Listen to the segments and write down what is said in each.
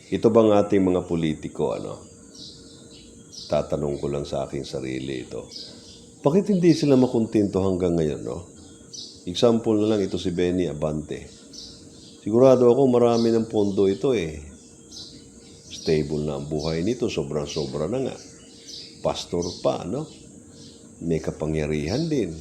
Ito bang ating mga politiko, tatanong ko lang sa aking sarili ito. Bakit hindi sila makontento hanggang ngayon, Example na lang ito si Benny Abante. Sigurado ako marami ng pondo ito Stable na ang buhay nito, sobrang-sobra na nga. Pastor pa, May kapangyarihan din.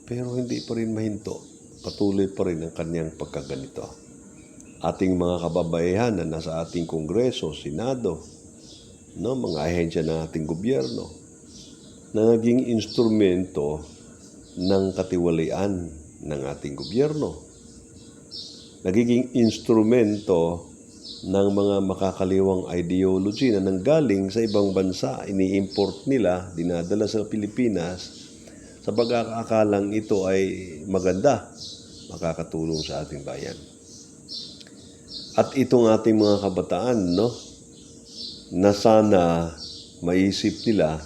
Pero hindi pa rin mahinto. Patuloy pa rin ang kanyang pagkaganito. Ating mga kababaihan na nasa ating Kongreso, Senado, mga ahensya ng ating gobyerno, na naging instrumento ng katiwalian ng ating gobyerno. Nagiging instrumento ng mga makakaliwang ideology na nanggaling sa ibang bansa, ini-import nila, dinadala sa Pilipinas, sa pag-aakalang ito ay maganda, makakatulong sa ating bayan. At itong ating mga kabataan, na sana maisip nila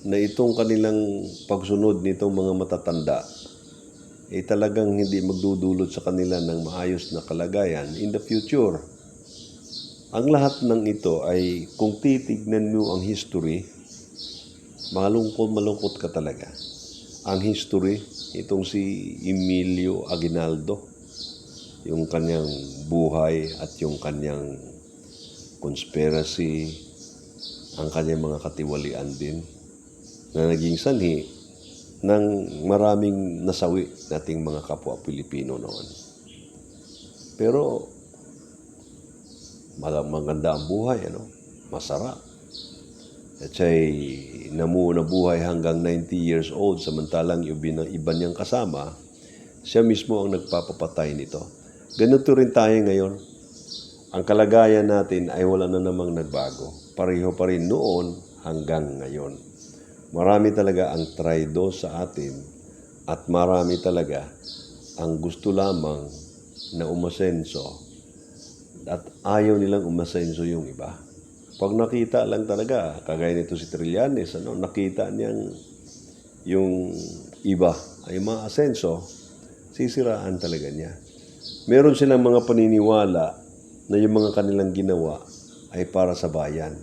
na itong kanilang pagsunod nitong mga matatanda talagang hindi magdudulot sa kanila ng maayos na kalagayan in the future. Ang lahat ng ito ay kung titignan mo ang history, malungkot ka talaga. Ang history, itong si Emilio Aguinaldo, yung kanyang buhay at yung kanyang conspiracy, ang kanyang mga katiwalian din, na naging sanhi ng maraming nasawi nating mga kapwa Pilipino noon. Pero maganda ang buhay, masarap. At siya'y namuo buhay hanggang 90 years old, samantalang iba niyang kasama, siya mismo ang nagpapapatay nito. Ganito rin tayo ngayon. Ang kalagayan natin ay wala na namang nagbago. Pareho pa rin noon hanggang ngayon. Marami talaga ang traido sa atin at marami talaga ang gusto lamang na umasenso at ayaw nilang umasenso yung iba. Pag nakita lang talaga, kagaya nito si Trillanes, nakita niyang yung iba ay maasenso, sisiraan talaga niya. Meron silang mga paniniwala na yung mga kanilang ginawa ay para sa bayan.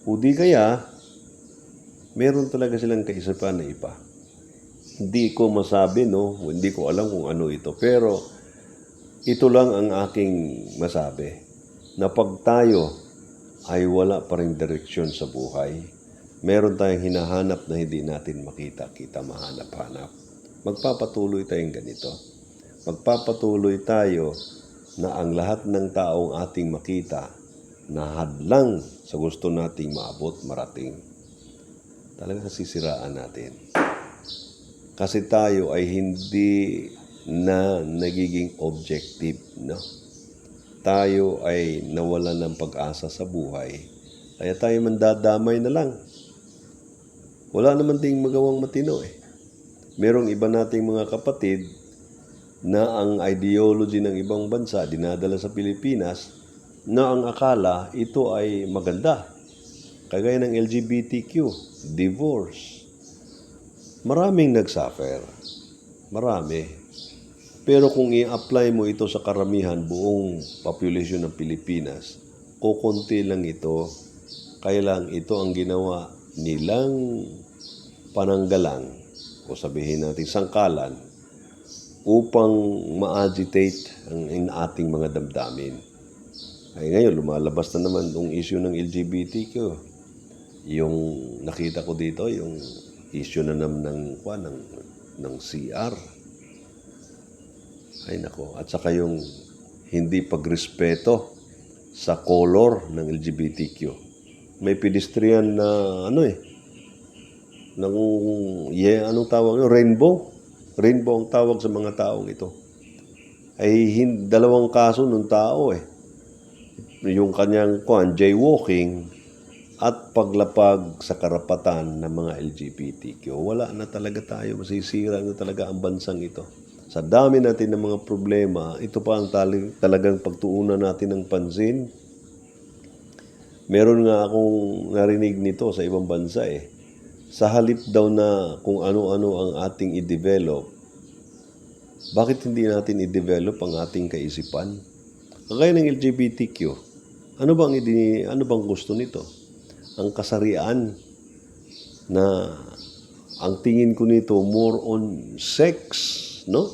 O di kaya, meron talaga silang kaisipan na iba. Hindi ko masabi, hindi ko alam kung ano ito. Pero ito lang ang aking masabi, na pag tayo ay wala pa rin direksyon sa buhay, meron tayong hinahanap na hindi natin makita mahanap-hanap. Magpapatuloy tayong ganito. Magpapatuloy tayo na ang lahat ng taong ating makita na hadlang sa gusto nating maabot, marating, talagang sisiraan natin. Kasi tayo ay hindi na nagiging objective, Tayo ay nawalan ng pag-asa sa buhay. Kaya tayo mandadamay na lang. Wala naman ding magawang matino Merong iba nating mga kapatid na ang ideology ng ibang bansa dinadala sa Pilipinas na ang akala ito ay maganda. Kagaya ng LGBTQ, divorce. Maraming nagsuffer. Marami. Pero kung i-apply mo ito sa karamihan, buong population ng Pilipinas, kukunti lang ito. Kaya lang ito ang ginawa nilang pananggalang, o sabihin natin sangkalan, upang ma-agitate ang ating mga damdamin. Ay ngayon, lumalabas na naman yung issue ng LGBTQ. Yung nakita ko dito, yung issue na naman ng CR. Ay nako, at saka yung hindi pagrespeto sa color ng LGBTQ. May pedestrian na anong tawag yun? Rainbow ang tawag sa mga taong ito. Ay dalawang kaso ng tao Yung kanyang jaywalking at paglapag sa karapatan ng mga LGBTQ. Wala na talaga tayo, masisira na talaga ang bansang ito. Sa dami natin ng mga problema, ito pa ang talagang pagtuunan natin ng pansin. Meron nga akong narinig nito sa ibang bansa Sa halip daw na kung ano-ano ang ating i-develop, bakit hindi natin i-develop ang ating kaisipan? Kagaya ng LGBTQ. Ano bang gusto nito? Ang kasarian na ang tingin ko nito more on sex, no?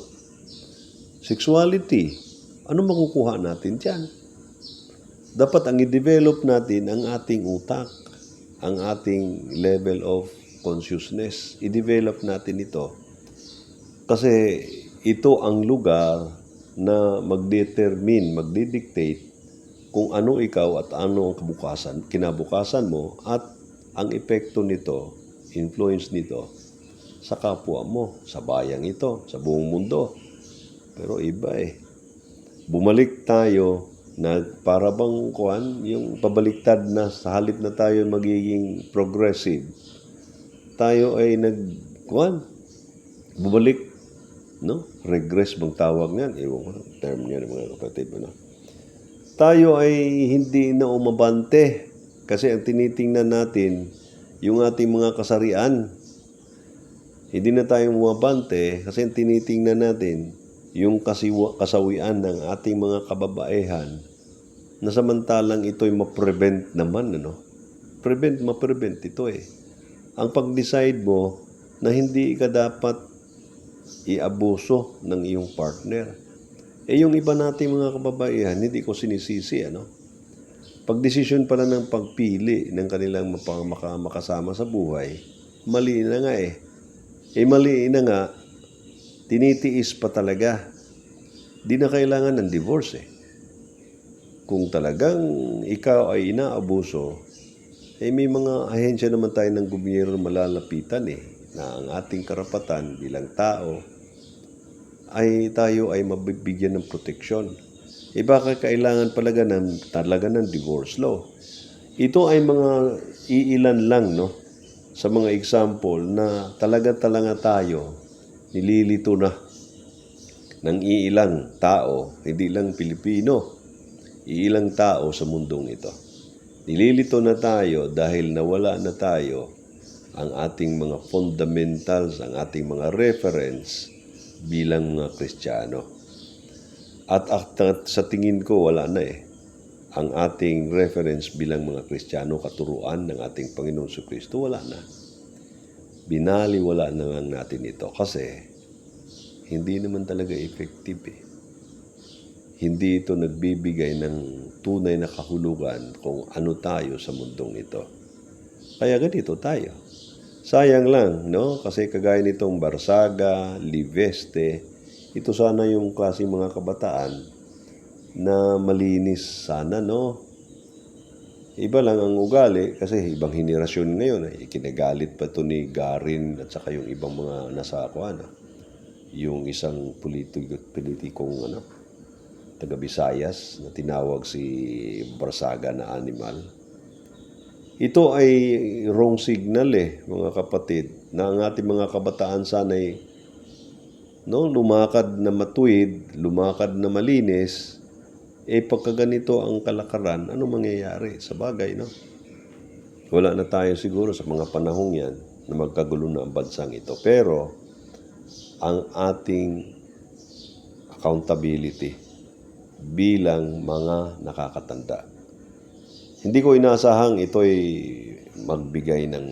Sexuality. Ano makukuha natin diyan? Dapat ang i-develop natin ang ating utak, ang ating level of consciousness. I-develop natin ito. Kasi ito ang lugar na magdidictate kung ano ikaw at ano ang kinabukasan mo at ang epekto nito, influence nito sa kapwa mo, sa bayang ito, sa buong mundo. Pero iba Bumalik tayo na para bang yung pabaliktad na sa halip na tayo magiging progressive, tayo ay bumalik, no? Regress bang tawag niyan? Ewan ko, term niya ng mga kapatid mo, no? Tayo ay hindi na umabante kasi ang tinitingnan natin yung ating mga kasarian. Hindi na tayo umabante kasi ang tinitingnan natin yung kasawian ng ating mga kababaihan na samantalang ito'y ma-prevent naman, ano? Ma-prevent ito Ang pag-decide mo na hindi ka dapat iabuso ng iyong partner. Yung iba nating mga kababaihan, hindi ko sinisisi, ano? Pag-desisyon pala ng pagpili ng kanilang makasama sa buhay, mali na nga mali na nga, tinitiis pa talaga. Di na kailangan ng divorce Kung talagang ikaw ay inaabuso, may mga ahensya naman tayo ng gobyerno malalapitan na ang ating karapatan bilang tao ay tayo ay mabibigyan ng proteksyon. Baka kailangan talaga ng divorce law. Ito ay mga iilan lang, no? Sa mga example na talaga tayo nililito na ng iilang tao, hindi lang Pilipino, iilang tao sa mundong ito. Nililito na tayo dahil nawala na tayo ang ating mga fundamentals, ang ating mga reference bilang mga Kristiyano. At sa tingin ko wala na ang ating reference bilang mga Kristiyano, katuruan ng ating Panginoon Jesucristo, wala na. Binaliwala na lang natin ito kasi hindi naman talaga effective Hindi ito nagbibigay ng tunay na kahulugan kung ano tayo sa mundong ito. Kaya ganito tayo. Sayang lang, no? Kasi kagaya nitong Barsaga, Liveste, ito sana yung klaseng mga kabataan na malinis sana, no? Iba lang ang ugali kasi ibang henerasyon ngayon ikinagalit pa ito ni Garin at saka yung ibang mga nasa yung isang politikong taga Visayas na tinawag si Barsaga na animal. Ito ay wrong signal mga kapatid, na ang ating mga kabataan sana'y lumakad na matuwid, lumakad na malinis. Pagka ganito ang kalakaran, ano mangyayari sa bagay, no? Wala na tayo siguro sa mga panahong yan na magkagulo na ang bansang ito. Pero ang ating accountability bilang mga nakakatanda. Hindi ko inaasahang ito'y magbigay ng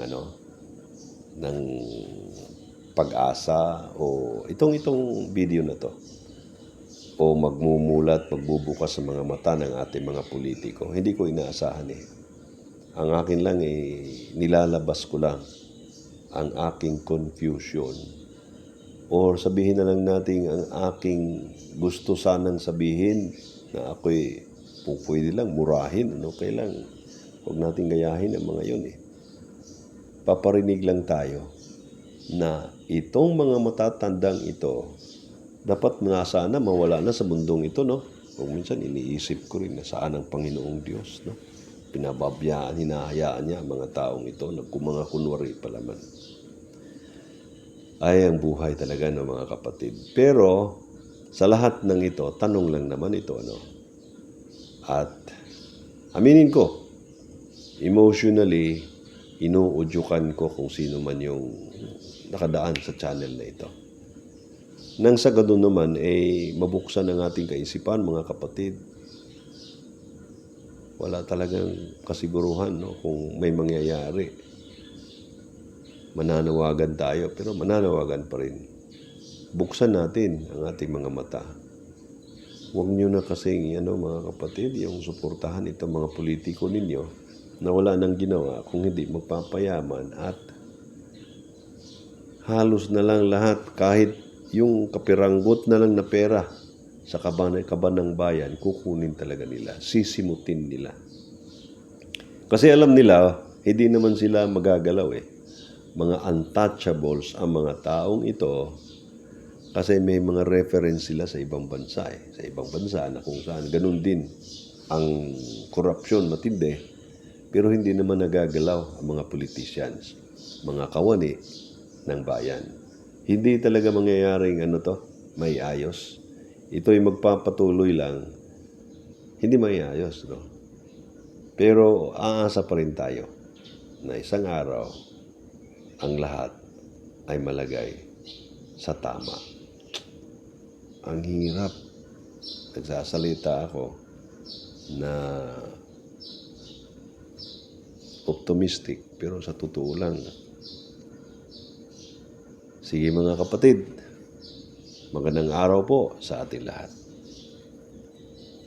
pag-asa o itong video na to o magmumulat, magbubukas sa mga mata ng ating mga politiko. Hindi ko inaasahan Ang akin lang nilalabas ko lang ang aking confusion. Or sabihin na lang natin ang aking gusto sanang sabihin na ako'y pwede lang murahin. Kailang huwag natin gayahin ang mga yun Paparinig lang tayo na itong mga matatandang ito dapat nga sana mawala na sa mundong ito, no? Kung minsan iniisip ko rin na saan ang Panginoong Diyos, no? Pinababiyaan, hinahayaan niya ang mga taong ito na mga kunwari pala man. Ay, ang buhay talaga ng mga kapatid. Pero sa lahat ng ito, tanong lang naman ito, At aminin ko, emotionally, inuudyukan ko kung sino man yung nakadaan sa channel na ito. Nang sa ganun naman, mabuksan ang ating kaisipan, mga kapatid. Wala talagang kasiguruhan, no, kung may mangyayari. Mananawagan tayo, pero mananawagan pa rin. Buksan natin ang ating mga mata. Huwag nyo na kasing, mga kapatid, yung suportahan itong mga politiko ninyo na wala nang ginawa kung hindi magpapayaman at halos na lang lahat, kahit yung kapiranggot na lang na pera sa kaban ng bayan, kukunin talaga nila, sisimutin nila. Kasi alam nila, hindi naman sila magagalaw eh. Mga untouchables ang mga taong ito kasi may mga reference sila sa ibang bansa eh. Sa ibang bansa na kung saan ganun din ang korupsyon matindi, pero hindi naman nagagalaw ang mga politicians, mga kawani ng bayan. Hindi talaga mangyayaring may ayos. Ito'y magpapatuloy lang, hindi may ayos, no? Pero aasa pa rin tayo na isang araw, ang lahat ay malagay sa tama. Ang hirap. Nagsasalita ako na optimistic, pero sa totoo lang. Sige mga kapatid, magandang araw po sa ating lahat.